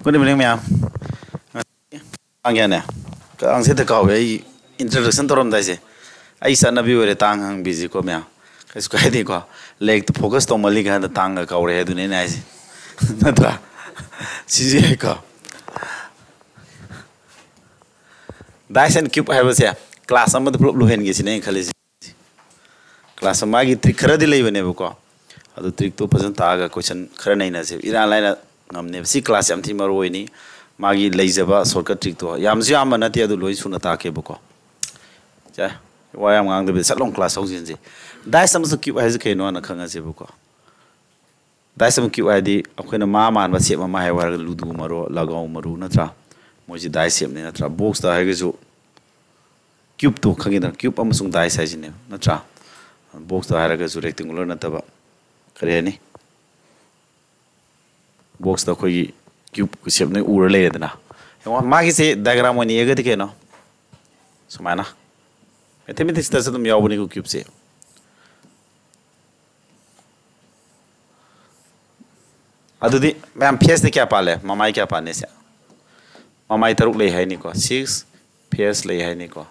Good evening, ma'am. Again, ang set ka ay introduction to ram daise. Ay sa nabi wala tang ang busy ko ma'am. Kasi ko hindi ko leg to focus to mali ka na tang ka ore head ni nai. Natra. Sisi ka. Dyson cube hai base class am develop lo hen gi sine khali. Class ma gi trick khara di lei bane ko. Adu trick to present ta ga question khara nai na se. Ira lai na ngamne si class am thi maro ni magi leijaba shortcut trick to yamsu yam na ti adu loi suna ta ke boko ja wayam ngang de salong class ho jin ji dai sam su cube has ke no na khanga se boko dai sam cube id akoina ma man ba se ma hai war ludu maro lagaw maru na tra mo ji dai sem ne na tra box da hai ge ju cube to khangi da cube am sung dai size ne na tra box da hai ge ju rectangular na ta ba kare ni box da khoi cube ku shape ne ur le dana ma gi se diagram ni ega dike no sumana mathematics ta sadum yaw bani ku cube se adudi ma'am face ne kya pale mamai kya pane se mamai taruk le hai ni ko 6 face le hai ni ko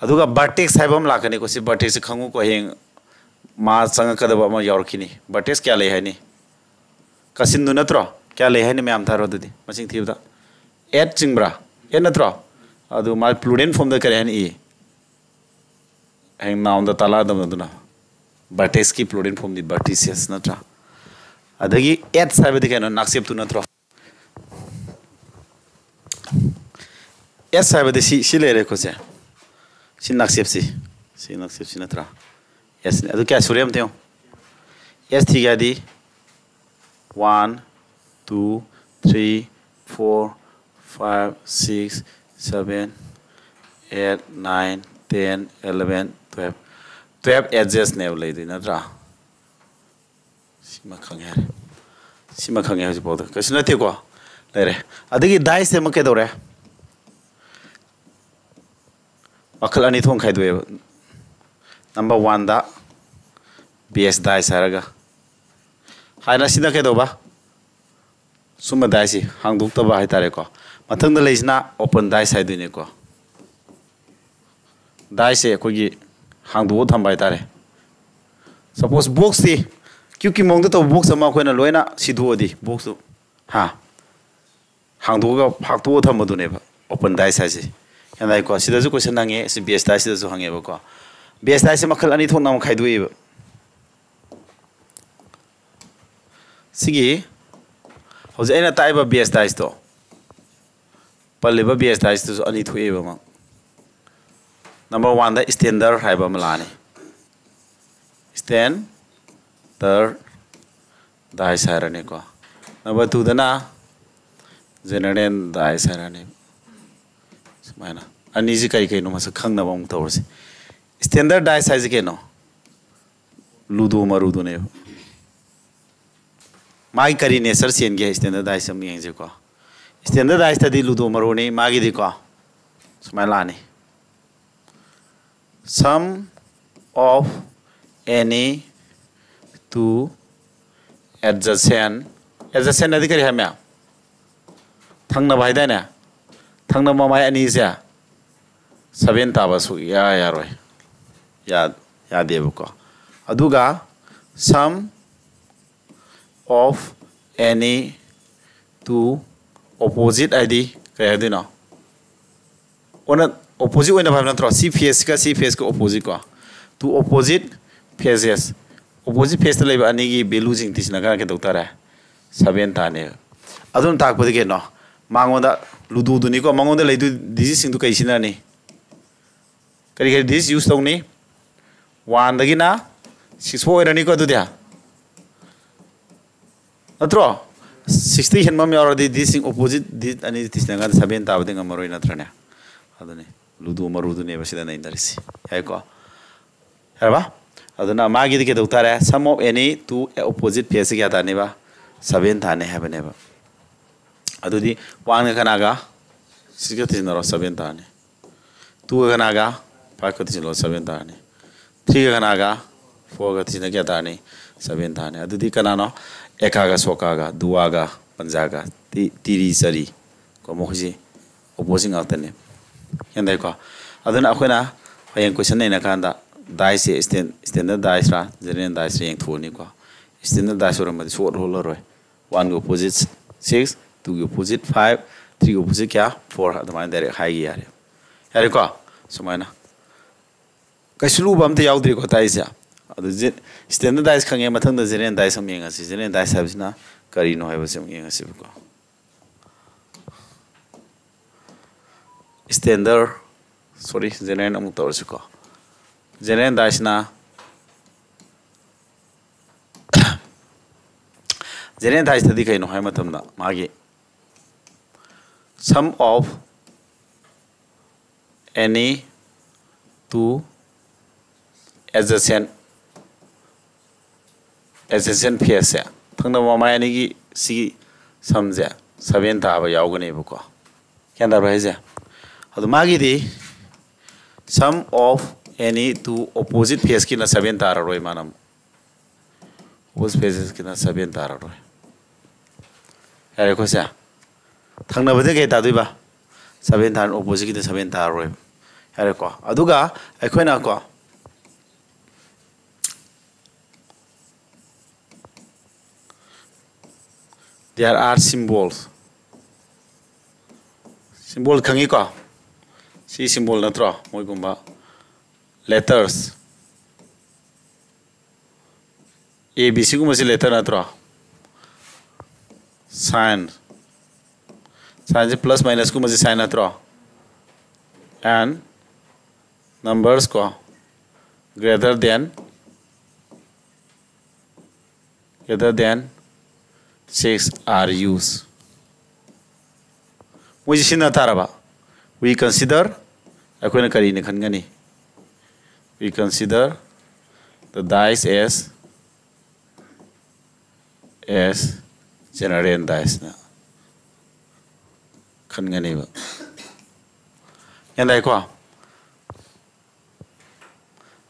aduga vertex haibam lakani ko si vertex khangu ko heng ma sanga kadaba ma yaw khini vertex kya le hai ni kasin du natro क्या ले है ने मैं आमथारो दे मसिंग थी बता eight चिंगब्रा ए नत्रो अदु मा प्लूडेंट form the करे हन ई हैंग नाउन द तला दम दुना बटेस की प्लूडेंट फॉर्म दी बटिसियस नत्रा अदगी एट साइब दे केनो नाक्सेप तु नत्रो एट साइब दे सी ले रे को से सी नाक्सेप सी नत्रा यस अदु क्या सूर्यम थे एस थी गया दी 1 2 3 4 5 6 7 8 9 10 11 12 12 edges ne le di na tra sima khang ya ji bod ka sina te ko le re adigi dai se ma ke do re makal ani thong khai do number 1 da bs dai saraga haina sina ke do ba suma daisi hangduk ta ba hai tare ko mathang da leisna open dai sai du ne ko dai se ko gi hangdu tham bai tare suppose box ti kyuki mong da to box ma ko na loina sidhu odi box ha hangdu ga phak tu tham du ne ba open dai sai si yanai ko sida ju question nange si bs dai sida ju hange ba ko bs dai se makhal ani thong nam khai du e sigi How's any type of BS dice to? Paliba BS dice to only two eva. Number 1, the standard hyper malani. Standard dice ironico. Number 2, the na generate dice ironic. Smina. Uneasy kaikano must a kang among towards standard dice size again. Ludo marudo never. मागी करी nature Sen गे standardise हम young जे को standardise तदी लुदो मरोने मागी दि को स्माइलानी sum of any two adjacent नदी करी हमें थंगना भाई दे ने थंगना ममाय अनि से 7 ताबसु या रोय या देबो को अदुगा sum of any two opposite ID kaya dino ona opposite wena bhavna tro c face ka opposite ko two opposite faces opposite face to leba ani gi value jing tisna ga ke doctor 7 ta ne adun tak podi ke no mangoda ludu du ni ko mangoda leidu disi sing du kai sina ni kari this use tong ni 1 dagi na 6 4 ani ko du dia Natro 60 hen mam already this thing opposite this and this thing and 7 ta bading amaro ina trane adune ludu marudu ne basida na indarisi hai ko haba aduna magi de ke doctor sum of any two opposite face kya ta ne ba 7 ta ne have ne ba adudi 1 kana ga 6 ka tin ro 7 ta ne 2 kana ga 5 ka tin ro 7 ta ne 3 kana ga 4 ka tin kya ta ne 7 ta ne adudi kana no ekaga sokaga duaga पंजागा तीरी चरी को मोखसी opposing alternate and they call other Aquina I question in a kanda dice standard dice ra general dice ring to Nico standard dice or a short roller one opposites 6 2 opposite 5 3 opposite kya 4 the mind high area Erica so mina Kasulu bum the Audrey Cotaisia standard dice can get the general dice of being a season and dice has na Carino have some young civico standard sorry general motorsico general dice na general dice the decay no hamatum magi sum of any two adjacent pairs thang the mama any see some there 7 taba yaugane buko can the rise the magi sum of any two opposite pairs kina 7 tara roy manam opposite pairs kina 7 tara roy ko sa thang na bade ke ta dui ba 7 tar opposite kina 7 tara roy ko aduga aikoina ko there are symbols symbol khangi ko si symbol natro moi gumba letters a b c gumba si letter natro sign plus minus gumba si sign natro and numbers ko greater than 6 are used. We consider we consider the dice as general dice na khangani ba yandai ko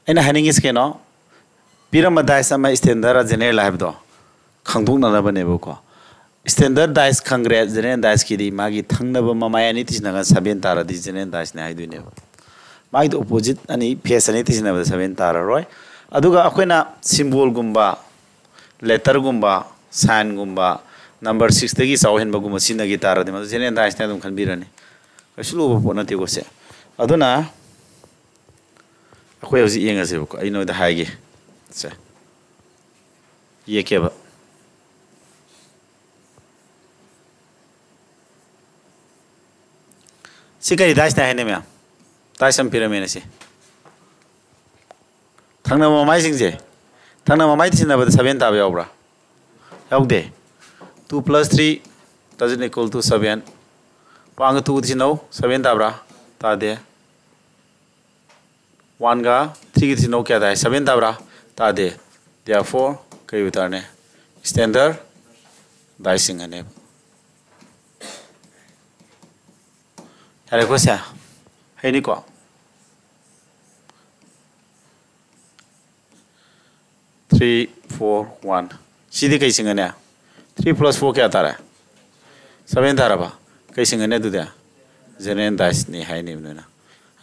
aina haning is ke no pirama dice ma standard general have do khangdung na bane ko standard dice khangre general dice ki di magi thangna ba mamaya ni tisna ga 7 tara di general dice na haidu ne magi the opposite ani face ani tisna ba 7 tara roi aduga akoina symbol gumba letter gumba sign gumba number 6 tagi sauhen ba gumba sinna gi tara di ma general dice na dum khanbirani kasulu ba pona te ko se aduna akoi hoji yenga se ko ai no da haige se ye ke ba Sikari dice na hene mea dice am pyramid si thangna mamai singje thangna mamai tisna ba 7 ta yaubra yaugde 2 plus 3 doesn't equal to 7 wang 2 tisno 7 ta bra ta de 1 ga 3 tisno kya da 7 ta bra ta de therefore kai utarne standard dicing ane Are ko sa hai ni ko 3 4 1 sidi kai singane 3 plus 4 kya tara 7 tara ba kai singane du da general dice ni hai ni na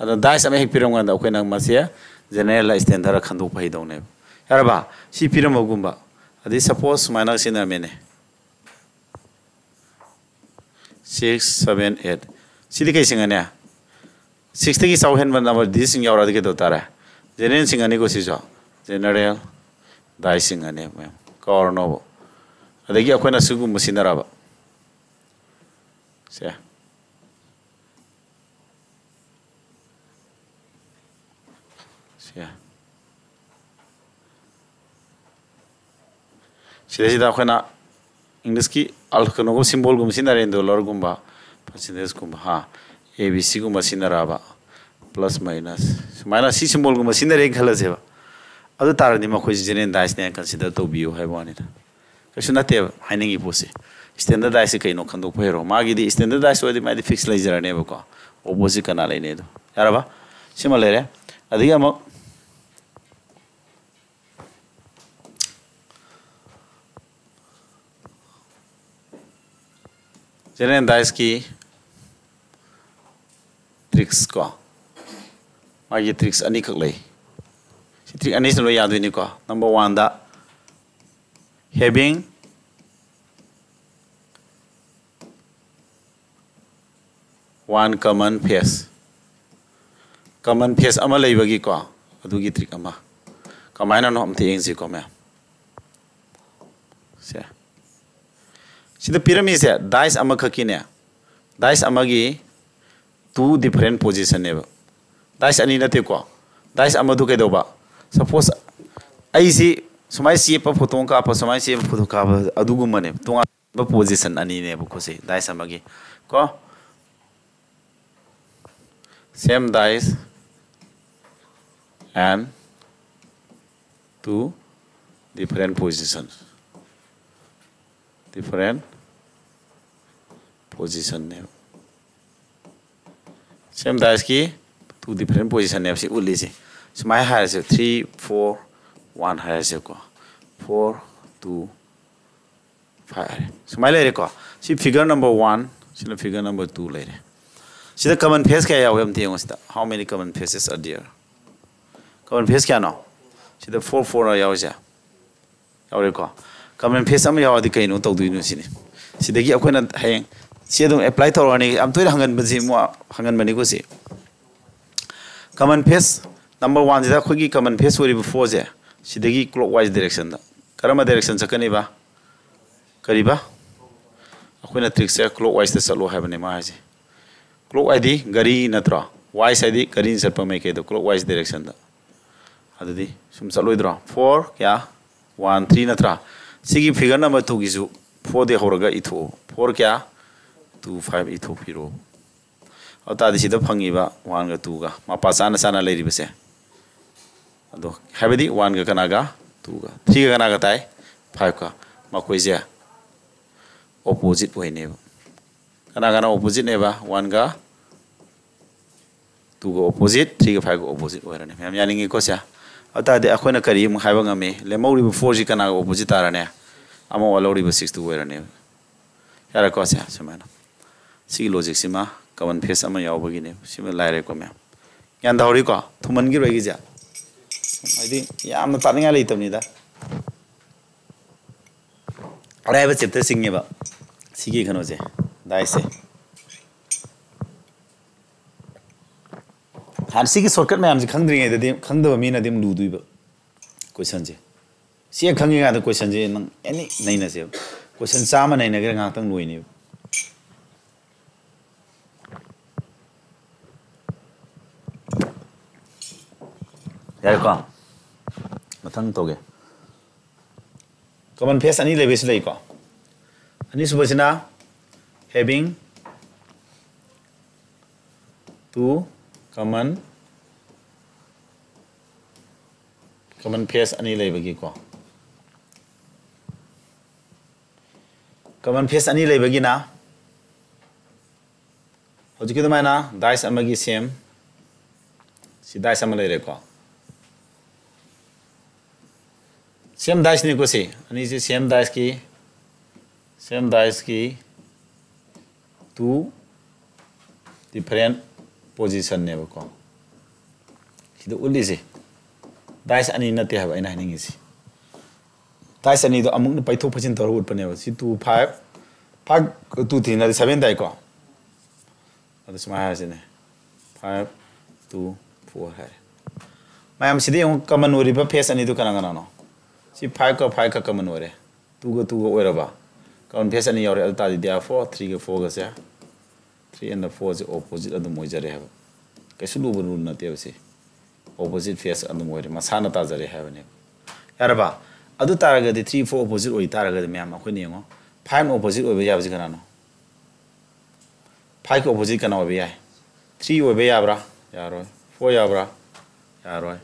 ada dice ame hik pirong da ko na masia general standard khandu pai dong ne yar ba si piram gumba adi suppose minus in a mene 6 7 8 Sidi kai singane 60 ki sauhen ban number this sing yaura ke do tara general singane ko si jo general dai singane mem kor no adagi akoina sugu musinara ba se sida akoina english ki al kono go symbol gum sinare ndo lor gumba percentage gumba ha abc gumba sinaraba plus minus minus c symbol gumba sinare khala jeba adu tarani ma khoi general dice ne consider to bio hai bani da kasu na te haining ipose standard dice kai no khando phero magi di standard dice odi ma di fix lai jara ne ba ko opposite kana lai ne do yara ba sima lere adiga ma general dice ki tricks ko magi tricks ani khak lei si trick ani se lo ya dui ni ko number 1 da having one common face ama lei bagi ko adu gi trick ama kamaina no am thing si ko me se si the pyramid se dice ama khaki ne dice ama gi two different position ne dice ani nate ko dice ama du ke do ba suppose ai si sumai si pa photo ka pa sumai si photo ka adu gu mane tunga ba position ani ne bu ko se dice ama gi ko same dice and two different positions ne same dice ki two different position ne si uli si sumai ha se 3 4 1 ha se ko 4 2 5 sumai le re ko si figure number 1 si figure number 2 le re si the common face kya ya wem tiang sta how many common faces are there common face kya no si the 4 4 ya ja ya re ko common face am ya di kai no tau du no si ni si de gi akoina hayeng si dum apply thor ani am toi hangan ba ji mo hangan mani ko si common face number 1 ji da khoi gi common face ori before je si de gi clockwise direction da karama direction sakani ba kari ba akoina trick se clockwise te chalo ha bane ma ha ji clockwise di gari natra y side di gari sarpa mai ke do clockwise direction da adudi sum chaloi dro 4 kya 1 3 natra sigi figure number 2 gi ju 4 de horaga itho 4 kya 2 5 itho piro ata di sida phangi ba 1 ga 2 ga ma pa sana sana le ri base ado habedi 1 ga kana ga 2 ga 3 ga kana ga tai 5 ka ma koi je opposite way ne kana opposite ne ba 1 ga 2 ga opposite 3 ga 5 ga opposite way ne myam yani ngi ko sia ata de akhona kari mu haiba ngame le mauri bu 4 ji kana ga opposite tara ne ama walori bu 6 2 way ne yara ko sia samana si logic sima common face ama yaw bagi ne sima lai re ko myam yan dauri ko thuman gi roi gi ja ai yam ta ninga le tamni da arai ba chapter singe ba sigi khano je dai se han sigi shortcut mayam ji khangdri ngai da khangda mi na dim lu dui ba question je si khangi ga da question je nang any nai na se question chama nai na ga nga tang loi ni yar ko mathang toge common face ani level lai ko ani subasina having two common face ani lai bagi ko common face ani lai bagi na hojiki to mana dice amagi same si dice am lai re ko same dice ni ko si ani si same dice ki two different position ne ko sido uli si dice ani na te ha ina hiningi si dice ani do amuk na paitho phachin tor ut pane si 2 5 5 2 3 na 7 dai ko adu sma ha si ne 5 2 4 hai mayam sidi yung common ori ba face ani do kana kana no si 5 ka common ore 2 ga ore ba common face ani yore ta di dia 4 3 ga 4 ga se 3 and the 4 is opposite adu moi jare ha kaisu lu bu na te se opposite face adu moi re masana ta jare ha ne yara ba adu taraga de 3 4 opposite oi taraga de myam akhoi ne ngo 5 opposite oi ba ya ba kana no 5 ko opposite kana oi ba ya 3 oi ba ya bra ya roi 4 ya bra ya roi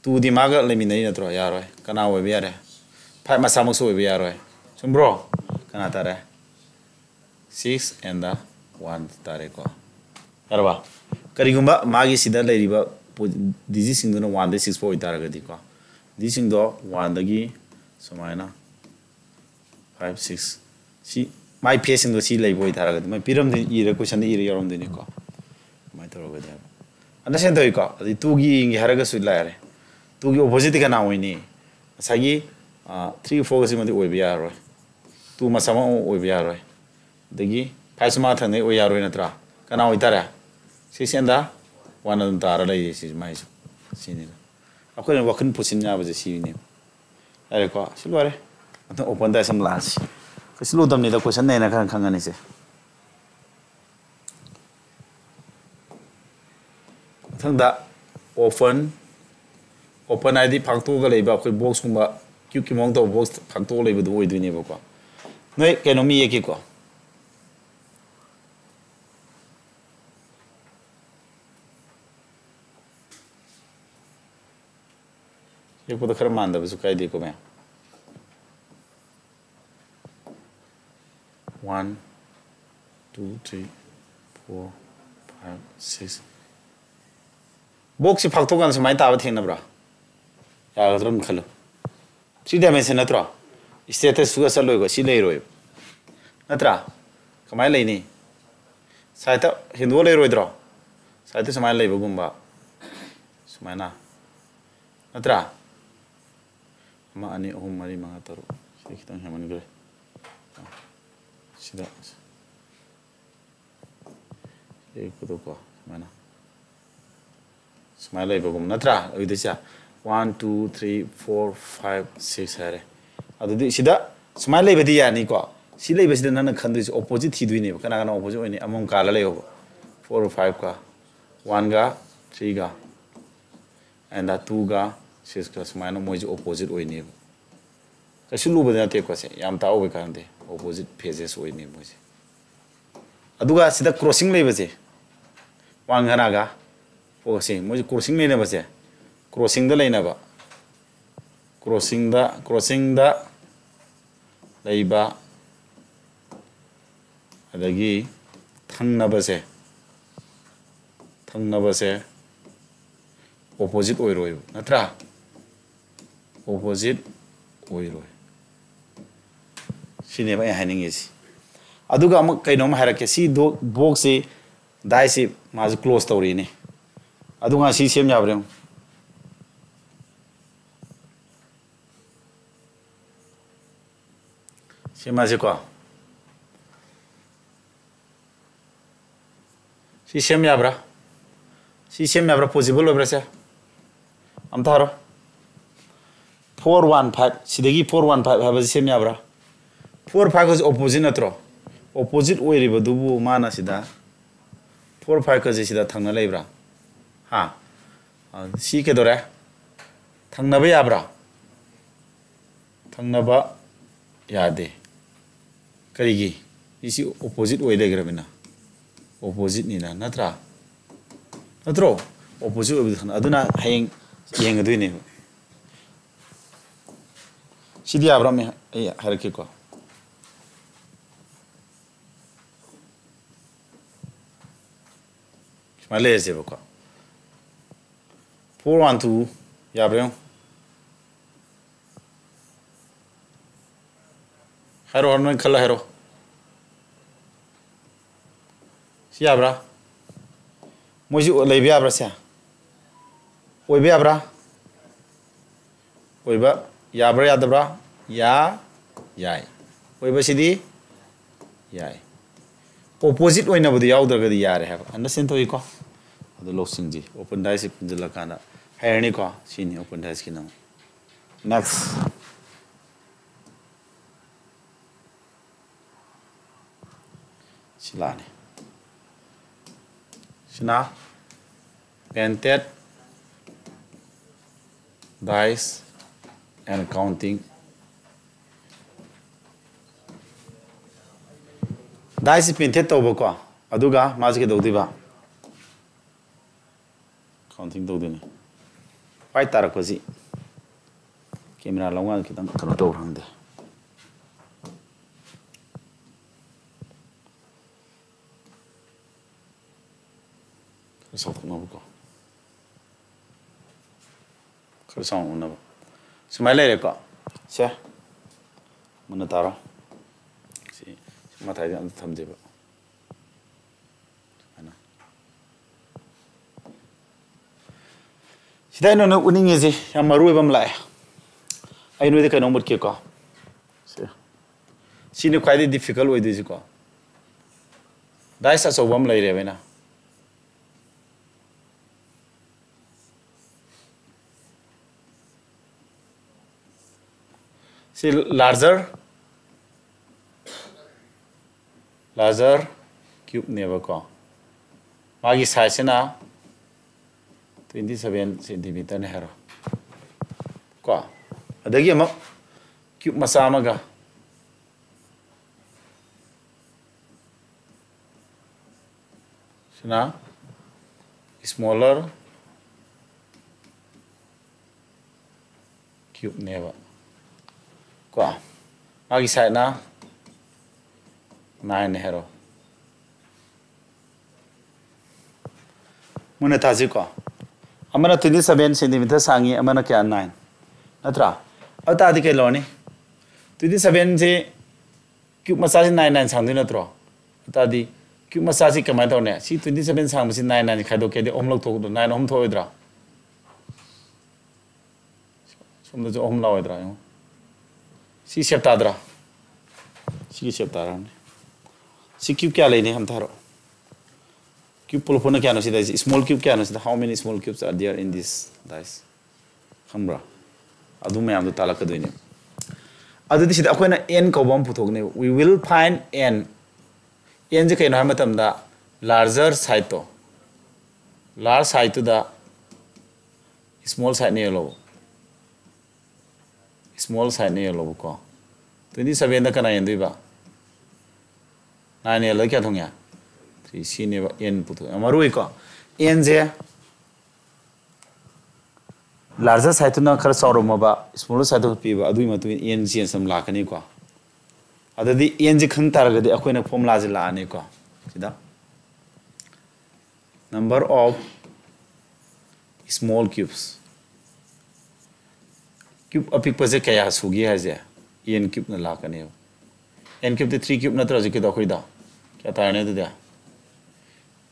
2 di maga le min nei na tro ya roi kana oi ba ya re 5 ma samok so oi ba ya roi sum bro kana ta re 6 and the 1 tare ko arba karigumba magi sida leiriba digi sing do 1 de 6 4 taraga di ko di sing do 1 dagi samaina 5 6 si my facing C लेबोई थारगदि my पिरमदि इरे question इरे यरमदिनि को मै तोरगदि understand तोइ को अदि तुगी इंगे हरगसु लारे तुगी opposite का ना होइनि सागी 3 4 गसि मदि ओइबि यारोय तू मसमा ओइबि यारोय दगी 5 मा थने ओइ यारोय नत्रा कना ओइतारे सिसेंदा वन अदम तारा लई सि माइसु सिनि अखोय वखन पुसिन याबजे सिनि अरे को सिलो अरे अत ओपन दा सम लास सिलो दमनि दा क्वेश्चन नेना खन खंगनि से थंदा ओपन आईडी फाक्तो गा लेबा अखोय बॉक्स कुंबा क्यू की मोंग तो बॉक्स फाक्तो लेबदु ओइदुनि बको नय केनोमी येकी को ये को खर मान दबसु काय देखो मैं 1 2 3 4 5 6 बॉक्स फाक्तो गान समाय ताब थेनब्रा यागद्रम खलो 3 डायमेंशन नत्रा स्टेटस सुगा चलोय सी लेरोय नत्रा कमाय लेनी साइता हिंदो लेरोयद्रो साइता समाय लेबगुंबा सुमायना नत्रा मा अनि अहम मरी मा तरो खितंग हेमन गरे सिदा एक को को माना स्माइल लेबगुम नत्रा ओइदिसा 1 2 3 4 5 6 हारे अदुदि सिदा स्माइल लेबदि यानी को सी लेबसिदा नन खंदिस ऑपोजिट थीदुइने कना कना ऑपोजिट ओइने अमम काला लेयो 4 5 का 1 गा 3 गा एंड 2 गा 6 का स्माइल मोइज ऑपोजिट ओइने कछु लुबदा ते को से याम ताओ कांदे ऑपोजिट फेजेस ओइने मोइज अदुगा सिदा क्रॉसिंग लेबसे वांगनागा फोसे मोइज क्रॉसिंग लेने बसे क्रॉसिंग द लेनाबा क्रॉसिंग द लेबा अदगी थंगनबसे ऑपोजिट ओइरोय नत्रा ऑपोजिट ओइरोय सिनेबा हाइनिंगेसी अदुगा अम कैनोम हारके सी दो बॉक्स से दाई से माज क्लोज तौरीने अदुगा सी सेम याब्रे सेमाजे को सी सेम याब्रा पॉसिबल होब्रा से am tharo 415 sidagi 415 haba sem yabra 45 is opposite natro opposite oiriba dubu mana sida 45 ka sida thangna leibra ha si ke dore thangna ba yabra thangna ba yade karigi isi opposite oide grabina opposite ni na natro opposite oide aduna hayeng yang aduine Sidi Abraham harake ko Malaysia ko 412 Abraham hero on khala hero si abra moji leibi abra sia oibe abra oiba Yabra yadabra ya yai oiba sidi yai opposite oina budi yaudra yare have understand to iko adu losingji open dice pinjala kana hairni ko sini open dice kina next silani sina painted dice and counting dice painted to ko aduga maji ke dodiba counting dodini pai tar ko ji camera longa kitang kano to rangde so no ko so no Smile ko. Siya. Muna taro. Mathai अंत थमजेब सिदा no उनिंगे जे या मरुबम लाए I know दे कनो मुटके को सिने ख्वाइदे difficult ओइदिसि को dice अचौबम लैरे बेना See larger cube never ko. Magi size na 27 centimeter ne hero. Ko. Adagi ama cube masama ga. Sina smaller cube never. Ko. Magi size na 9 ne hero. Muna tazi ko. Amana 27 centimeter sangi amana kya 9. Natra. Ata adi ke loni. 27 je cube massage 9 sang dina tro. Ata di cube massage kamai to ne. Si 27 sang masi 9 khado ke de om log thok do 9 om tho idra. Somda jo om law idra yo. Si shape ta dra. Si shape ta ra ne. Si cube kya lene ham tharo. Cube pull upon a small cube canvas. How many small cubes are there in this dice? Hambra. Adume am the talakadwin. Other this is n cobom putogne. We will find n. N the kainamatam da larger side to. Large side to the small side near low. Small side near low. 27 the kana endiba. 9 like atonga. Si never n puto amaru ko n je larger side to na khar sauro maba smaller side to pi ba adui matu n je sam lakani ko adadi n je khang tar ga de akoina formula je la ani ko sida number of small cubes cube apik pa je kaya sugi ha je n cube na lakani n cube de 3 cube na tra je ke da khoida kya tarne de da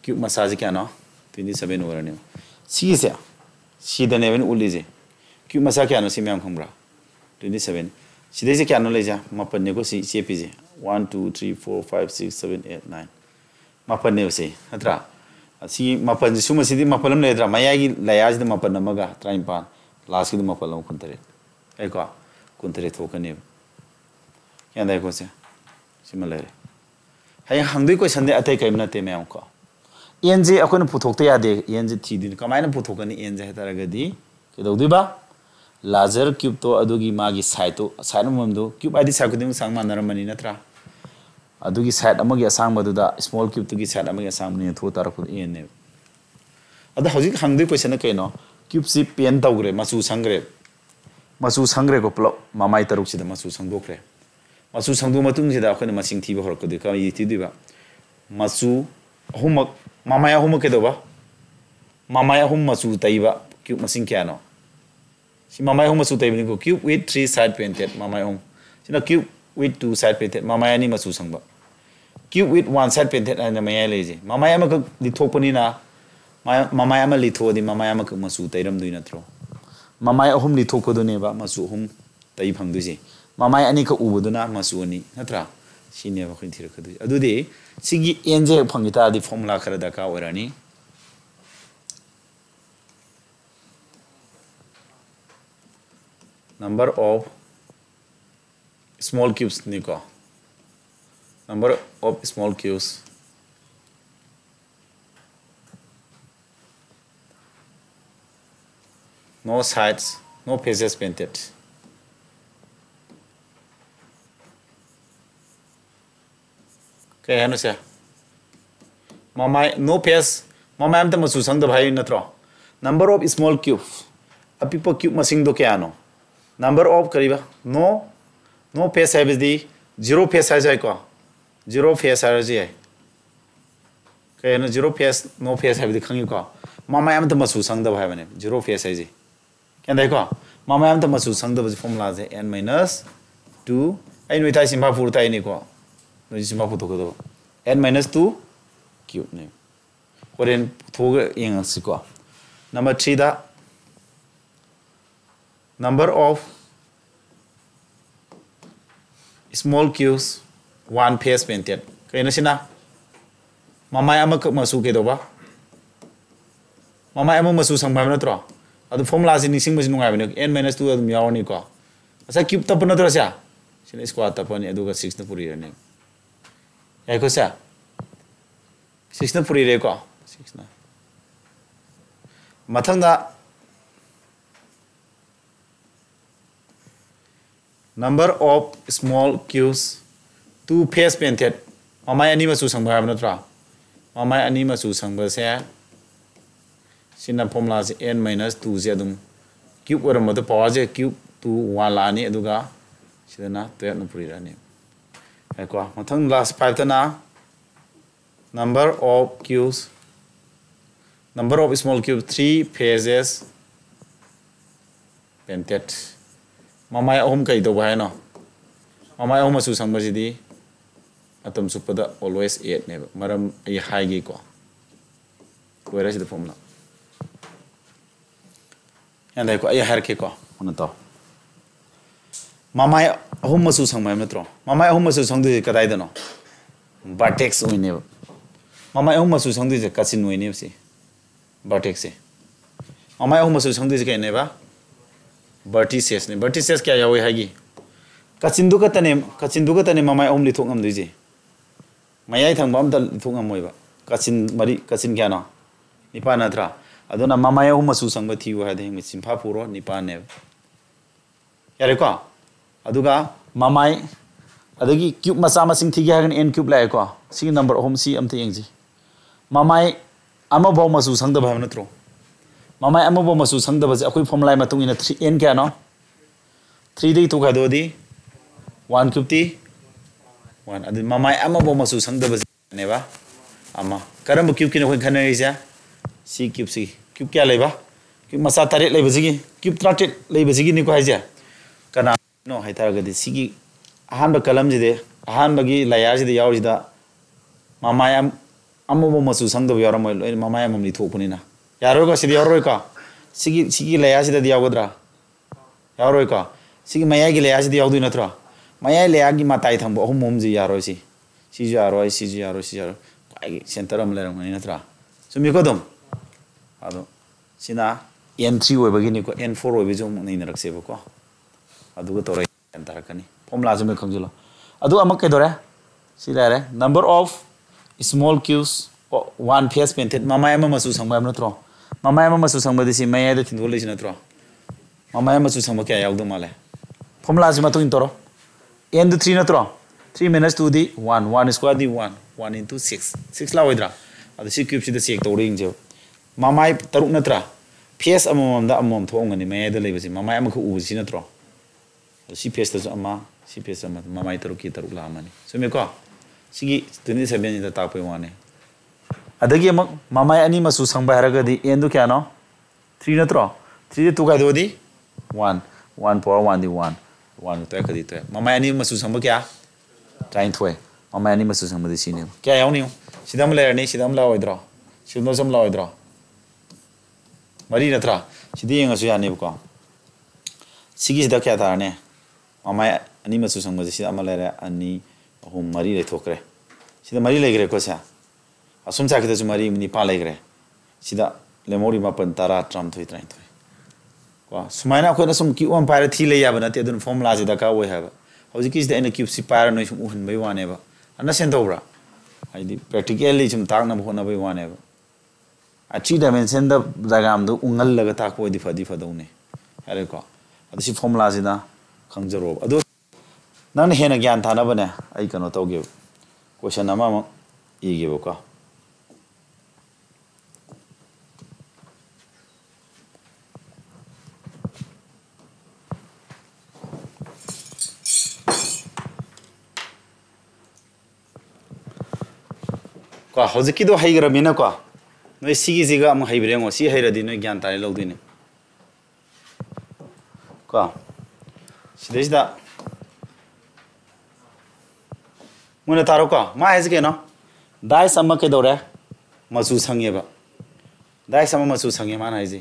cube massage kya no 27 over ne si se si da neven ulize cube massage kya no si myam khambra 27 si de se kya no leja mapan ne ko si chepi je 1 2 3 4 5 6 7 8 9 mapan ne se hatra si mapan suma si di mapalam le dra maya gi layaj de mapan namaga train pan last gi mapalam kuntare ai ko kuntare thokane yan dai ko se simale hay hangdui ko sande atai kai na te me am ko ENJ अकोन पुथोकते यादे ENJ थीदिन कमायन पुथोकनी ENJ हेतारगदी केदौदिबा लाजर cube तो अदुगी मागी side तो side ममदो cube आदि साकुदिम सांग मानरमनी नत्रा अदुगी side अमगी असांग मदुदा small cube तुगी side अमगी असांग ने थो तारखु EN ने अद हौजिक हंगदि क्वेश्चन कैनो क्यूब सि पेन तौग्रे मसु संग्रे को प्लो मामाई तरुक सिदा मसु संगोख्रे मसु संगदो मतुंग सिदा अखोन मसिंग थीबा हरकदि का यितिदिबा मसु अहुमक Mamaya huma kedoba mamaya hum masu taiba cube masing kya no si mamaya hum masu taiba ni ko cube with 3 side painted mamaya hum sina cube with 2 side painted mamaya ni masu sangba cube with 1 side painted ana maya leje mamaya ma ka lithopani na mamaya ma litho di mamaya ma ka masu tairam duina tro mamaya hum lithoko do ne ba masu hum tai phangdu ji mamaya ani ka ubu do na masu ani natra sine ba khin thira khadu adu de sigi enje phangita di formula khara da ka orani number of small cubes niko number of small cubes no sides no faces painted kaya ano siya mamay no face mamay am ta masusang da bhai natro number of small cubes apipo cube masing do kaya ano number of kariba no face hai di zero face hai jai ko zero face hai jai kaya no zero face no face hai di khangi ko mamay am ta masusang da bhai bane zero face hai ji kya dai ko mamay am ta masusang da formula je n minus 2 ai noi tai simba fur tai ni ko ꯅꯣꯏ ꯁꯤꯃ ꯄꯨꯊꯣꯛꯀꯗꯕ n minus 2 cube ꯅꯦ ꯍꯣꯔꯦꯟ ꯄꯨꯊꯣꯛꯑꯒ ꯌꯦꯡꯉꯁꯤꯀꯣ number 3 the number of small cubes one face painted kayna sina mamay amak masu ke doba mamay amak masu sangbay natro adu formula si nising mas nungay bane n minus 2 adum yawni ko asa cube tap natro sia sina square tap ni aduga 6 na puri rene yai ko sa 6 na puri re ko 6 na mathang da number of small cubes two face painted mamay ani masu sangbay natro mamay ani masu sangbay se sina formula se n minus 2 se adum cube oram mata power je cube 2 1 la ni aduga sidana 12 na puri rani ai ko mathang last 5 ta na number of cubes number of small cubes 3 faces painted mamay ahum kai do ba no mamay ahum masu sangbay sidi atom supada always 8 ne maram ai high gi ko where is the formula and ai ko ai har ke ko on to mamay ahum masu sangbay metro mamay ahum masu sangdu kadai da no vertex oine mamay ahum masu sangdu je kasin oine si vertex se mamay ahum masu sangdu je kai ne ba vertices ne vertices kya yawe hagi kachin du ka tane mamay ahum li thok ngam dui je mayai thang bam dal thok ngam moi ba kachin mari kachin kya no nipa na thra aduna mamay ahum masu sangba thi wa de mi simpha puro nipa ne yare ko aduga mamay adagi cube masa masing thi ga n cube la ko si number ahum si amte yengji mamay ama baw masu sangda ba na tro mamay ama baw masu sangda ba akoi formula ma tung ina 3 n kya no 3 dei to ga do di 1 cube ti 1 adu mamay ama baw masu sangda ba ne ba ama karam cube ki no khana ija si cube kya leba cube masa tare leba jigi cube tratet leba jigi ni ko haija kana no hai tar ga di sigi ahan ba kalam ji de ahan bagi layar ji de yaw ji da mamay ama baw masu sangda ba yaram mamay amam li thokuni na yaro ko sidi yaro ko sigi layar ji da yaw godra yaro ko sigi mayai gi layar ji da yaw du na tra mayai layar gi matai thang ba hum mom ji yaro si yaro ai center am leram ni na tra sumi ko dum ado sina n3 oi bagi ni ko n4 oi bi jom ni na rakse ba ko adu ko tore enter kani formula jom khangjulo adu amak ke dore si re number of small cubes one face painted mamay ama masu sangba am natro mamay ama masu sangba disi mayai da thindol le sinatro mamay ama masu sangba kya yaw do male formula jima to intoro n to 3 natro 3 minus 2 di 1 1 square di 1 into 6 la oidra adu si cube si da check to ring je mamay taruk natra face amam da amam thongani mayai da lebasi mamay ama khu u si natro si face da ama si face ama mamay taruk ki taruk la amani so me ko sigi 27 da ta poi wane adagi amak mamay ani masu sangba haraga di n du kya no 3 natro 3 de 2 ga do di 1 power 1 di 1 to ka di to mamay ani masu sangba kya train thoi mamay ani masu sangba di sine kya yaw ni sidam le ni sidam la oidro sidam sam la oidro mari natra sidi yang asu ya ne ko sigi sida kya ta ne mamay ani masu sangba di sidam la re ani ahum mari le thokre sida mari le gre ko sa asum sa kita mari ni pa le gre sida le mori ma pan tara tram thoi train thoi ko sumaina ko na sum ki on pa thi le ya ba na te dun formula ji da ka we ha ba hoji ki sida ina cube si pa no sum un bai wane ba ana sen do bra ai di practically sum tak na ho na bai wane ba a 3 dimension da jagam do ungal la ga ta ko di fa do ne are ko adu si formula ji da khangjaro adu nan hena gyan thana bane ai kano tawge question ama ma ige ba ko ko hojiki do haigra mina ko noi sigi jiga am haibreng o si hairadi noi gyan tare lodine ko sidesda मुना तारो को मा है के ना dice अम्मा के दौरे मचू संगेबा dice अम्मा मचू संगे मान है जी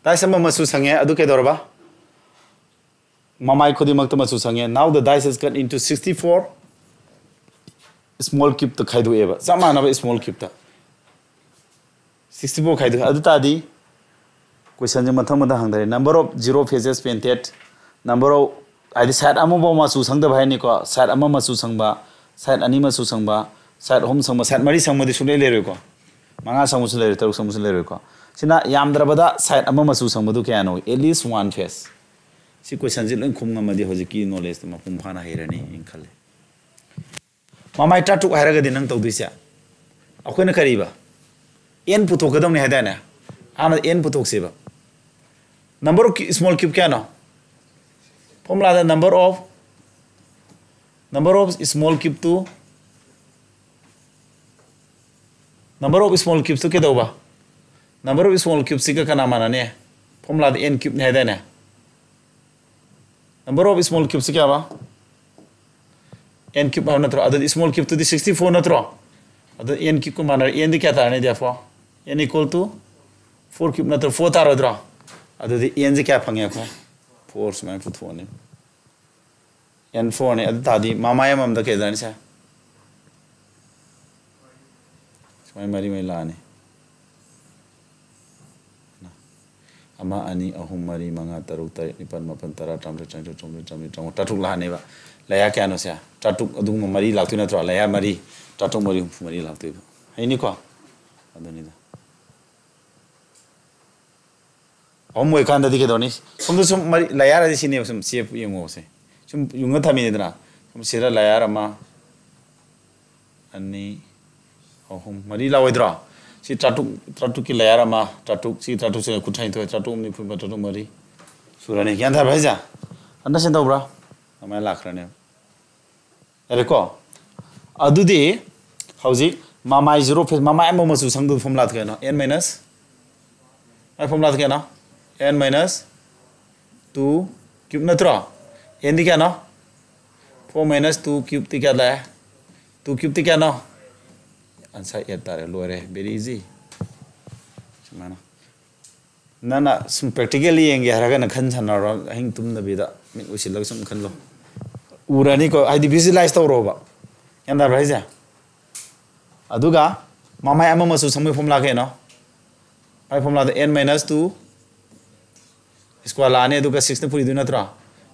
डाइस अम्मा मचू संगे अदु के दौरबा मामाई खुदी मक्त मचू संगे now the dice is cut into 64 small cube तो खाइदो एबा समानबा स्मॉल क्यूब ता 64 खाइदो अदु तादी क्वेश्चन जे मथम मदा हंगदरे number of zero faces painted number of आदि साइड अमबो मचू संगद भाइनि को साइड अम मचू संगबा साइड अनि मचू संगबा साइड होम संगबा साइड मरी संगमदि सुले लेरे को मंगा संगुसु लेरे तरुक संगुसु लेरे को सिना यामद्रबदा साइड अम मचू संगबदु क्यानो एटलीस्ट वन फेस सी क्वेश्चन जे लोइन खुमंगमदि होजिकी नॉलेज त मपुम फाना हेरनी इंखले मामाई टाटुक हायरगदि नंग तौदिसा अखोयना करीबा एन पुथोकदमने हायदाना आना एन पुथोकसेबा नंबर ऑफ स्मॉल क्यूब क्या ना formula the number of small cube to number of small cube तो क्या दोबा नंबर ऑफ स्मॉल क्यूब से का नाम आना ने फॉर्मूला द एन क्यूब ने है देना नंबर ऑफ स्मॉल क्यूब से क्या बा एन क्यूब है नत्रो अदर स्मॉल क्यूब तो दी 64 नत्रो अदर एन क्यूब को माना एन दी क्या था ने दिया एन इक्वल टू 4 क्यूब नत्रो 4 तारो द्रो अदर एन से क्या फंगे को 4 समय पुथो ने एन 4 ने अदर तादी मामाय मम द के जाने से समय मरी में लाने अमा अनि अहुम मरी मंगा तरुक तरे निपन मपन तरा टामरे चांचो चोमरे चामरे चांगो टाटुक लाने बा लया क्या नो से टाटुक अदुम मरी लाक्तु नत्रो लया मरी टाटुक मरी लाक्तु है नि को अदनि दा अम वे कांदा दिखे दोनी सुम सुम मरी लया रा सिने सुम सेफ यंगो से सुम युंग थामी नेदना सुम सेरा लया रमा अनि अहुम मरी लावैद्रो सी टाटुक की लया रमा टाटुक सी टाटुक से कुठाइ तो टाटुक नि फुबा टाटुक मरी सुराने क्या था भाईजा अन्ना से दौब्रा हमें लाखरने अरे को अदुदी हौजी मामाई जीरो फेस मामाई एम मसु संगदु फॉर्मूला के ना n माइनस आई फॉर्मूला के ना n माइनस 2 क्यूब नत्रो n दी क्या ना 4 माइनस 2 क्यूब ती क्या लाया 2 क्यूब ती क्या ना आंसर 8 तारे लोरे वेरी इजी समाना ना सुम प्रैक्टिकली येंगे हरगन खन छनरो हिंग तुम नबीदा मिन उसिलग सुम खन लो उरानी को आइदि विजुअलाइज तौरोबा यंदा भाईजा अदुगा मामाय अमा मसु समै फॉर्मूला के ना आई formula the n minus 2 square लाने अदुगा 6 ने पूरी दु नत्रा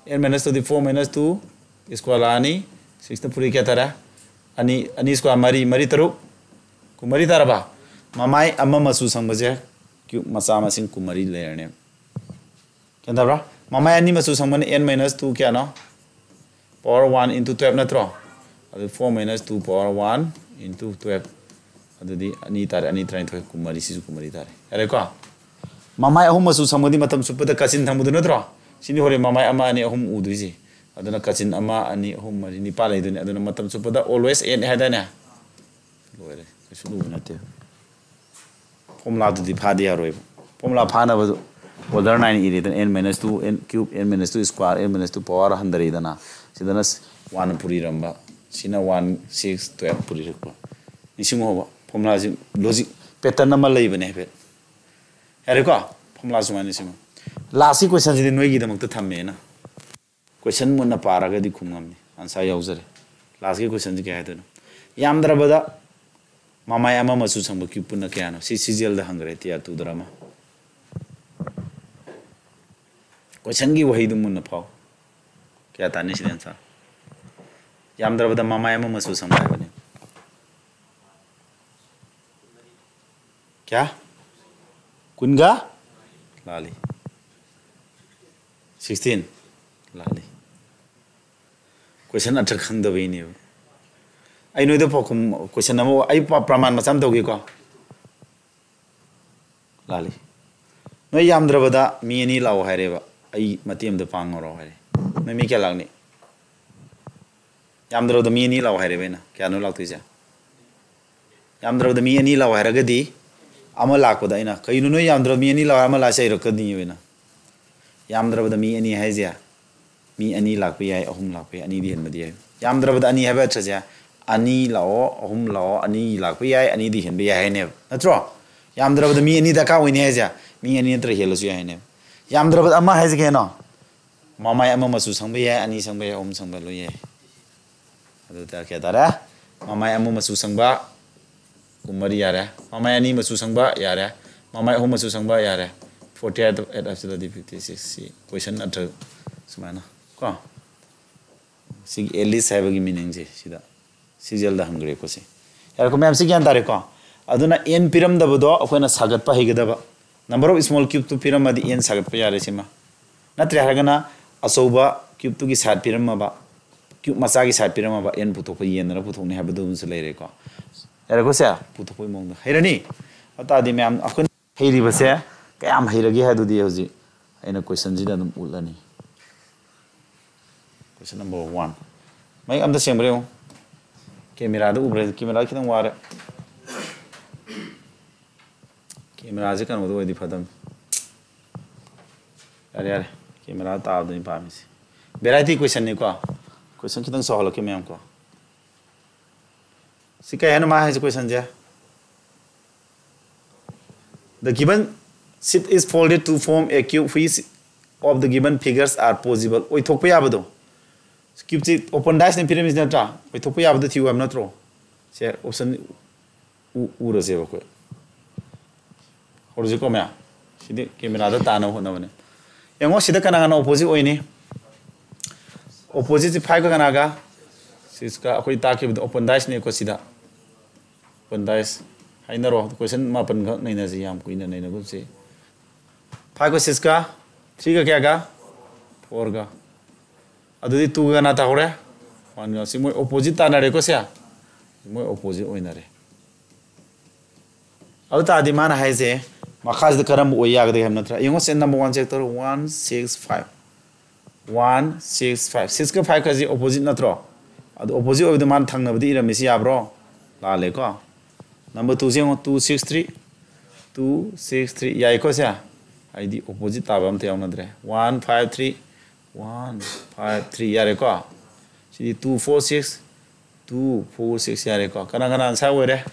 n माइनस 2 दी 4 माइनस 2 स्क्वायर लानी 6 ने पूरी क्या तरा अनि स्क्वायर मरी मरी तरुक कुमरी तारबा मामाय अमा मसु संबजे क्यू मसा मसिंग कुमरी लेरने केंदाब्रा मामाय अनि मसु संबन n माइनस 2 क्या ना पावर 1 into 12 नत्रो अदु 4 माइनस 2 पावर 1 into 12 अदुदी अनि तारे अनि ट्राइन थोय कुमरी सिसु कुमरी तारे अरे को मामाय अहुम मसु संबदी मतम सुपद कसिन थंबुदु नत्रो सिनि होरे मामाय अमा अनि अहुम उदुइसि अदुना कसिन अमा अनि अहुम मरी निपा लेदुनि अदुना मतम सुपद ऑलवेज n हैदाने लोरे कछु नते फॉर्मूला दुदी फादि यारोय formula फानबदु order 9 इरेदन n minus 2 n cube n minus 2 square n minus 2 power 100 दना सिदना 1 पुरी रंबा सिना 1 6 12 पुरी रखबा निसिंग होबा फॉर्मूला जि लॉजिक पैटर्न नंबर लइबने बे हेरे को फॉर्मूला सुमानि सिम लास्ट क्वेश्चन जि नोई दमक त थम्मे ना क्वेश्चन मुन पारागा दि खुंगमनि आंसर यावजरे लास्ट के क्वेश्चन जि क्या है यामद्रबदा मामाय अमा मसु संब क्यूब पुन क्यानो सी सीजीएल द हंगरे तिया तु द्रामा क्वेश्चन की वही दुम न पाओ क्या ताने से आंसर यामद्रबदा मामाय अमा मसु संब बने क्या कुनगा लाली 16 लाली क्वेश्चन अटर खंग दबे नि आई नो द फकुम क्वेश्चन नमो आई प्रमाण मसम दोगे को लाली नो यामद्रबदा मी नि लाव हायरेबा आई मतेम द पांगरो हायरे नो मी क्या लागनी यामद्रबदा मी नि लाव हायरेबेना क्या नो लागतुजा यामद्रबदा मी नि लाव हायरगदी ama lakpada ina kainu no yamdra mi ani la ama la sai rakadi wena yamdra bada mi ani haizya mi ani lakpa yai ahum lakpa ani di hen madi yamdra bada ani haba chaja ani lao ahum lao ani lakpa yai ani di hen be yai ne natro yamdra bada mi ani da ka wini haizya mi ani tra helasu yai ne yamdra bada ama haizya ke no mamai ama masu sangba yai ani sangba yai ahum sangba lo yai adu ta kya tara mamai ama masu sangba kumari yare mamai ani masu sangba yare mamai ahum masu sangba yare 48 at after the 56 see question at sumana ko sig elis habagi meaning je sida sijal da hangre ko se yar ko mem se gyan tare ko aduna n piram da bodo akoina sagat pa higada ba number of small cube to piram adi n sagat pa yare sima natre haragana asoba cube to gi sat piram ba cube masa gi sat piram ba n puto ko yen na puto ne habadu se leire ko yar ko se puto ko mong hairani ata di mem akoina heiri ba se kayam hairagi hadu di hoji aina question ji da dum ulani question number 1 mai am da sembre camera da ubre camera kitang ware camera je kan wadi fadam yare camera ta da ni pamis variety question ni ko question kitang sahalo ke mem ko sikai hanu ma hai question ja the given sheet is folded to form a cube which of the given figures are possible oi thokpa yabado cube ji open dash ni pyramid na ta oi thokpa yabado thiu am natro se option ura se ko horji ko mya sidi camera da ta na ho na bane yango sida kana kana opposite oi ni opposite ji 5 kana ga siska akoi ta ke open dash ni ko sida open dash haina ro question ma pan ga nei na ji yam kuina nei na gu se 5 को 6 का 3 का क्या का 4 का अदुदी 2 का ना था होरे 1 का सी मोय ऑपोजिट ताना रे को से मोय ऑपोजिट ओइना रे अब ता दि मान हाय से मखाज द करम ओ याग दे हम नत्रा यंगो से नंबर 1 चेक तो 165 6 का 5 का जी ऑपोजिट नत्रो अद ऑपोजिट ओइ द मान थंगना बदि इरा मिसी याब्रो ला ले को नंबर 2 से 263 याय को से ID opposite tabam te yawnadre 153 153 yare ko sidi 246 yare ko kana kana answer oire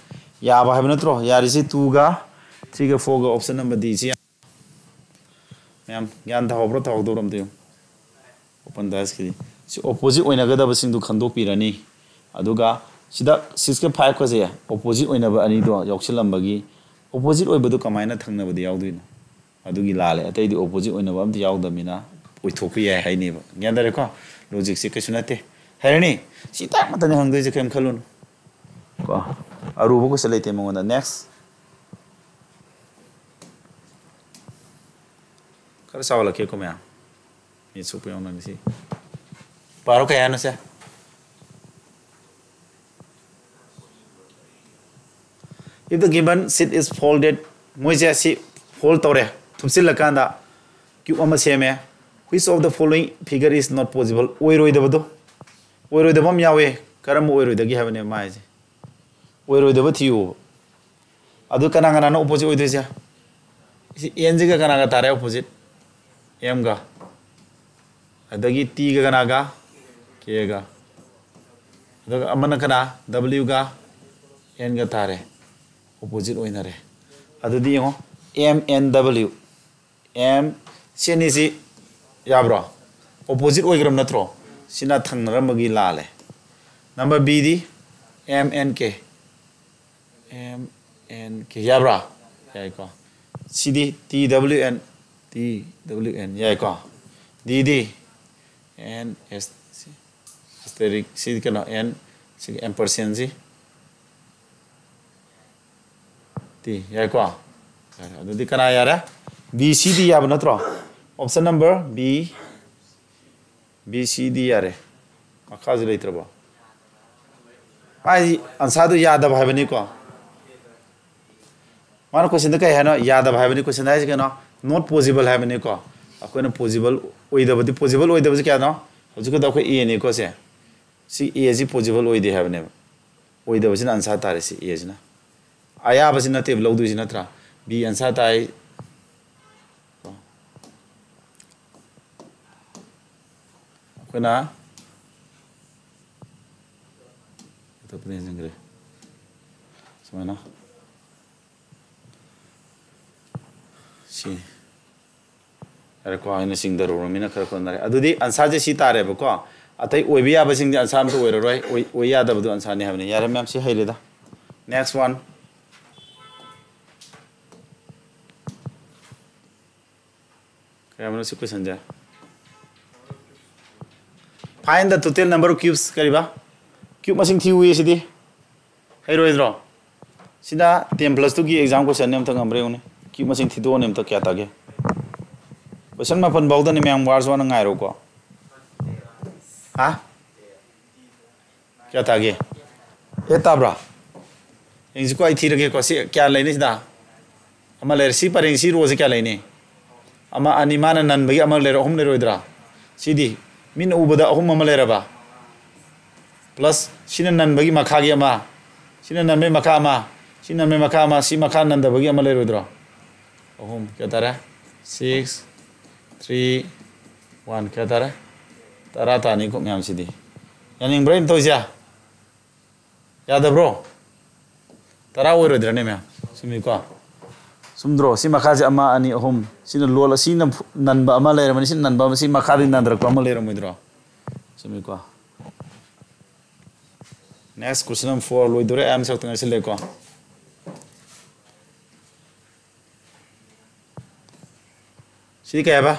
ya ba habna tro yari si 2 ga 3 ga 4 ga option number d si ma'am gyan tha hobro thok doram te open das ki si opposite oina ga da basing du khandok pirani aduga sida 6 ga 5 ko se opposite oina ba ani do yokchilam bagi opposite oi badu kamaina thangna badi yawduina अदुगी लाले अतै दि opposite ओइना बम ति यावदमिना ओइथोपि याय हाइनेबा ग्यानदारे को logic से कछु नते हैरनी सीता मतने हंगदे जे केम खलुन को अरुबो को सलेते मंगोना next कर सावला के को म्या ये सुप योना निसी पारो का याना से if the given sheet is folded moje si fold tore thumsil lakanda cube ama seme which of the following figure is not possible oiroi dabado oiroi dabam yawe karam oiroi dagi habane mai je oiroi daba thiu adu kana kana no opposite oide ja isi n ga kana ga tare opposite m ga adagi t ga kana ga k ga adaga amana kana w ga n ga tare opposite oinare adudi yo m n w m senisi yabro opposite oigram natro sina thangnaramagi lale number b di m n k yabra yai ko cd t w n yai ko d d n s asterisk c kana n c ampersand si t yai ko adudi kana yara b c d yab natro option number b c d yare akaz leitrabo ai ansadu yada bhabani ko मानो question the कय हनो याद भाबनी question है के no not possible है बने को अकोन possible ओइदबदि possible ओइदबदि क्या नो हजुको द ए ने को से सी ए जी पॉसिबल ओइदे है बने ओइदबसिन आंसर तारे सी ए जिना आया बसिन नते लौदु जिना त्रा B answer tai kuna itu punya jengre semana si अरे को आइने सिंग दरो रमिना खर को नरे अदुदी आंसर जे सी तारे बको अतै ओइबिया बसिंग जे आंसर तो ओइरो रोय ओइ याद बदु आंसर ने हबने यार मैम सी हैलेदा नेक्स्ट वन कैमरा से क्वेश्चन जा find the total number of cubes करिबा क्यूब मसिंग थी हुई सिदी हैरोइद्रो सिदा 10+2 की एग्जाम क्वेश्चन नेम त ngамरे उने क्यूब मसिंग थी दो नेम त क्या तागे क्वेश्चन मापन बाउदा ने ma'am wars one ngairo ko ha क्या तागे ए ताब्रा इंज को आई थी रगे को सी क्या लेने सिदा अमा लेर सी परेंग सी रोज क्या लेने अमा अनिमान नन बगी अमा लेर अहुम लेरोइद्रा सिदी मिन उबदा अहुम अमा लेरबा प्लस सिन नन बगी मखा गी अमा सिन नन में मखा अमा सिन नन में मखा अमा सी मखा नन द बगी अमा लेरोइद्रा अहुम क्या तारा 6 3 1 क्या तारा तारा तानी को मैम सिदी यानी ब्रेन तो जा याद ब्रो तारा ओइरोइद्रा ने मैम सिमी को सुमद्रो सी मखा जे अमा अनि अहुम सिन लोल सी ननबा अमा लेरमनि सिन ननबा सी मखा दिन नंद्र को अमा लेरमइद्रो सिमी को नेक्स्ट क्वेश्चन नंबर 4 लोइदोरे एम सक्तंग सिले को सी क्या है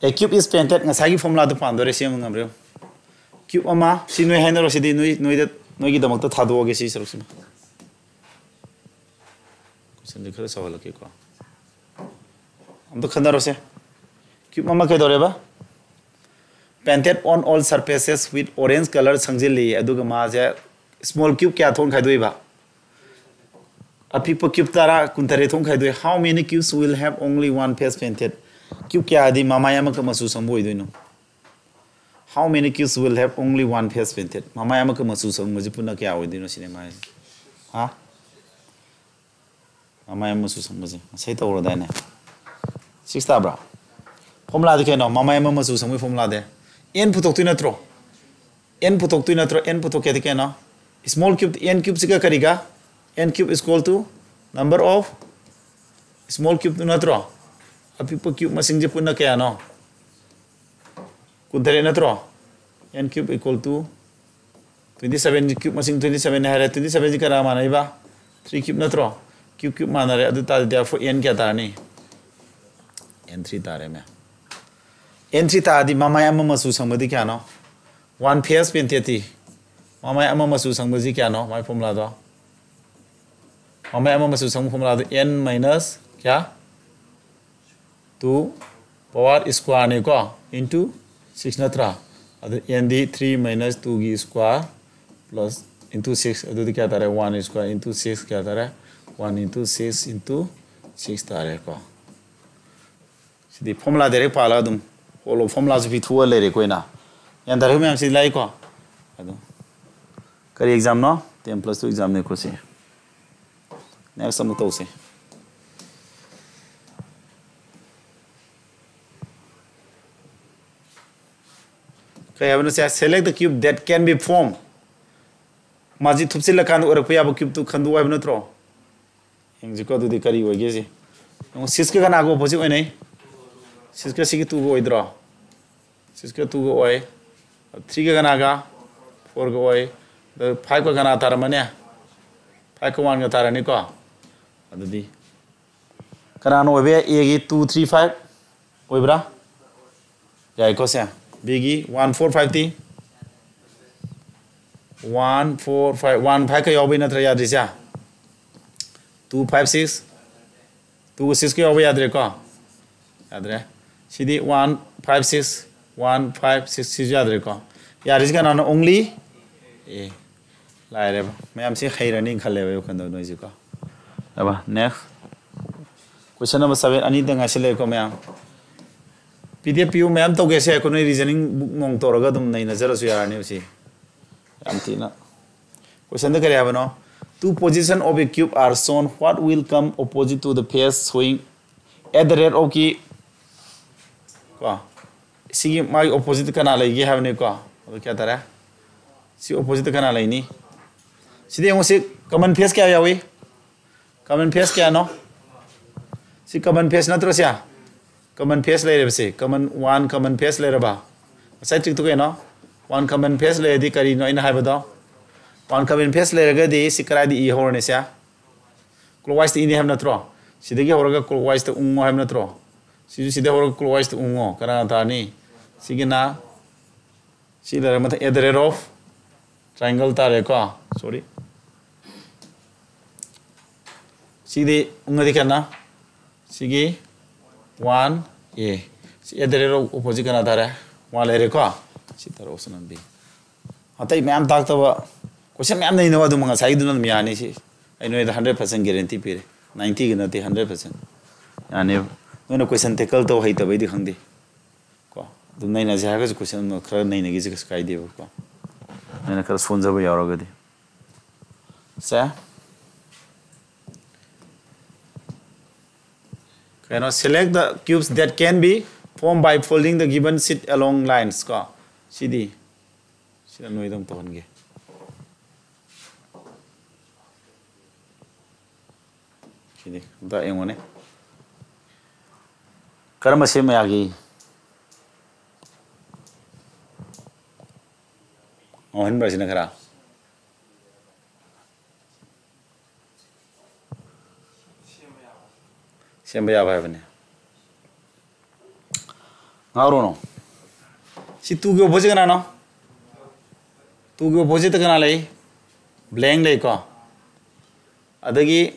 A cube is painted ngasagi formula to pandore sem ngamre cube ama si noi hainaro si di noi gi damak ta thado ge si sarusima question de khara sawal ke ko am to khandaro se cube ama ke dore ba painted on all surfaces with orange color sangjili aduga ma je small cube kya thon khai doi ba apipo cube tara kuntare thon khai doi how many cubes will have only one face painted cube क्या आदि मामाया मक मसु संबोई दोइनो how many cubes will have only one face painted मामाया मक मसु संबोई पुना क्या होई दिनो सिने my हा मामाया मसु संबोई सही तो रोदा ने 6 ता ब्रा फॉर्मूला दे केनो मामाया मसु संबोई फॉर्मूला दे n पुतोक तुइ नत्रो n पुतोक तुइ नत्रो n पुतोक के केनो small cube n cube से करिगा n cube is equal to number of small cube tu नत्रो अपिपो क्यूब मसिंग जे पुना क्या नो कुंतरे नत्रो n cube equal to 27 cube मसिंग 27 है 27 जी करा माने बा 3 क्यूब नत्रो क्यूब क्यूब माना रे अदु ता therefore n क्या तारनी n3 तारे में n3 तादि मामाया मसु संबदि क्या नो one face पेंटेति मामाया मसु संबदि क्या नो माय फॉर्मूला दो मामाया मसु संग फॉर्मूला दो n minus क्या 2 power square ने को into 6 नत्रा अदु n दी 3 minus 2 की square plus into 6 अदु क्या तारे 1 square into 6 क्या तारे 1 into 6 into 6 तारे को सिदी फॉर्मूला दे रे पाला दुम ओलो फॉर्मूला से भी थुआ ले रे कोई ना यान तारे में हम सिदी लाई को अदु करी एग्जाम नो 10+2 एग्जाम ने को से नेक्स्ट हम तो से select the cube that can be formed maji thupsil kan orak pa cube tu khandu wa natro eng jiko du di kari hoige ji no siska kana go bosi oi nei siska sigi tu go idro siska tu go oi 3 ka kana ga 4 go oi the 5 ka kana tar mane 5 ka 1 ka tar ni ko adu di kana no be a gi 2 3 5 oi bra jai ko se Biggie 1 4 5 t 1 4 5 1 5 का योबी नत्र याद रिसा 2 5 6 2 6 के योबी याद रे को याद रे सीधी 1 5 6 1 5 6 6 याद रे को याद रिस का ना ओनली ए लाइ रे मैं हमसे खैरनी खले वे खंदो नोइज को अब नेक्स्ट क्वेश्चन नंबर 7 अनि दंगा से ले को मैं PDF पीयू मैम तो कैसे को रीजनिंग बुक मोंग तोरगा तुम नहीं नजर सु यार ने उसी हम तीना क्वेश्चन दे करे हबनो two positions of a cube are shown. What will come opposite to the face showing at the rate of key? See my opposite canal you have any car. Okay, see opposite canal any. See the common face kya common face kya no? See common face not Russia. Common face later say common one common face later ba. Side to no one common face lady carry no in Habado. One common face later the Sikara the E hornesia. Close the Indian have not draw. See the Horga close the Ungo have not draw. See the Horga close the Ungo, Karanatani. Sigina. See the other of triangle Tareka. Sorry. See the Ungadikana. Sigi 1 A. See at the opposite another one Lereka. See the Rosan and B. I take man talked about question. I know what the Mangasai do not me. I know the 100% guarantee period. 90 not the 100%. And when a question take to hate away the Handi. The nine as a question of Kran is a sky deal. And a corresponds away already. Sir? Cannot select the cubes that can be formed by folding the given sheet along lines. CD. She don't know them to one. CD. The Emone Karamasimagi. Oh, in Brasinakara. Sembia Bavane. Naruno. See two go Bosiganano. Two go Bositanale. Blank lake. Adagi.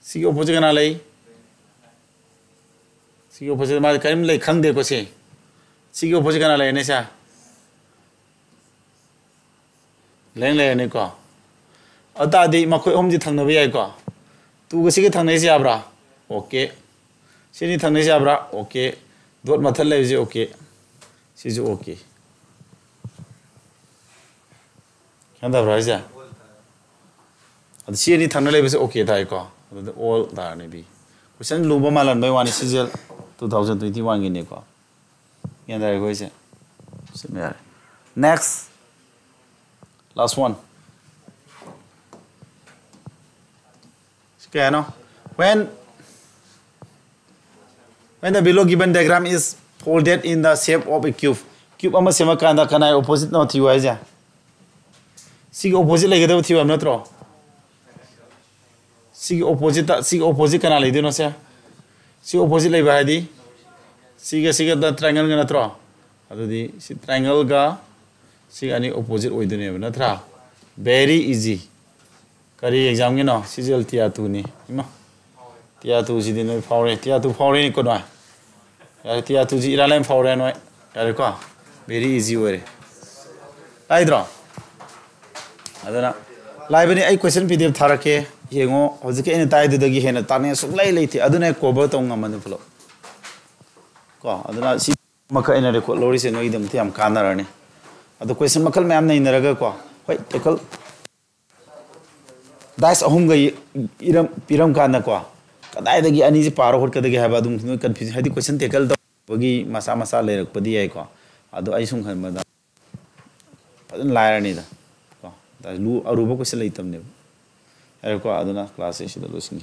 See Bosiganale. See opposite my Karim Lake Hung de Cose. See Bosiganale Nessa. Lang lay Nico. Ada di Mako Omdi Tangaviaco. Two go see Tanesiabra. Okay. Sini Tanesiabra. Okay. Dot Matala is okay. She's okay. Can the Raja? See any Tanale is okay, Taiko. All that maybe. We send Lubamalan by one is 2021 in Nico. And there goes it. Next. Last one. Okay, no? When the below given diagram is folded in the shape of a cube, cube ama sema kanda kana opposite no thiwa ja. Sig opposite lege do thiwa na tro. Sig opposite kana le no se. Sig opposite le ba di. Sig the triangle na tro. Adu di si triangle ga sig ani opposite oidune na tra. Very easy. Kari exam no CGL tia 2 ni. Ima. Tia 2 si din faure tia 2 faure ni ko no. Tia 2 ji iralam faure no. Yare ko. Very easy way. Ai dro. Adana live ni ai question pdf tharake yengo hojike ene tai du dagi hena tane suklai leiti aduna cover tonga manu flo. Ko aduna si maka ene record lori se no idam thiam kanarani. Adu question makal ma'am nei naraga ko. Hoi tekal dice ahum ga iram piram kana ko. Kadai dagi ani ji paro hot kadagi haba dum no confuse hadi question tekal do bagi masa lerak padi ai ko. Adu ai sung khan mada. Padan lairani da. Ko da lu aruba question leitam ne. Ko aduna class is the losing.